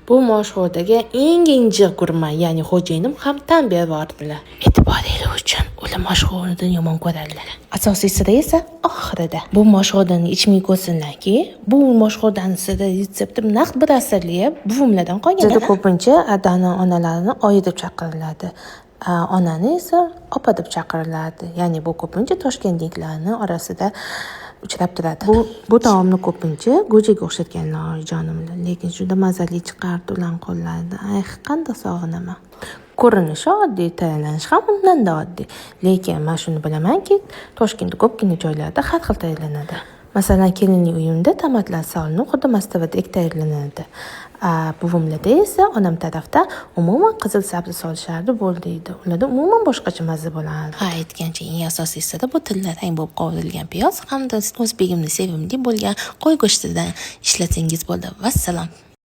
Bu mashg'ulotiga eng injiq gurman, ya'ni xo'jayinim ham tan bervordilar. E'tiboringiz uchun ular mashg'ulotni yomon ko'radilar. Asosiysi esa oxirida. Bu mashg'ulotni ichmay ko'rsinlarki, bu mashg'ulotning siri retsepti naqd bir asrlik buvimlardan qolgan. Bizda ko'pincha adana onalarini oyi deb chaqiriladi. Onani esa opa deb chaqiriladi. Ya'ni bu ko'pincha toshkentliklarning orasida uchrab turadi. Bu taomni ko'pincha go'jaga o'xshatganlar jonimlar, lekin juda mazali chiqardi ularning qo'llarida. Ay, qanday sog'inaman. Ko'rinishi oddiy, tayyorlanishi ham undan-da oddiy. Lekin men shuni bilamanki, Toshkentda ko'pgina joylarda har xil tayyorlanadi. Masalan, kelinli uyimda tomatlar solinib, xuddi mastavadek tayyorlanadi. Buvimlarda esa onam tarafda umuman qizil sabzi solishardi bo'ldi edi. Ularda umuman boshqacha mazza bo'lardi. Aytgancha eng asosiysi bu tillarang bo'lib qovurilgan piyoz hamda o'zbegimning sevimli bo'lgan qo'y go'shtidan ishlasangiz bo'ldi. Vassalom.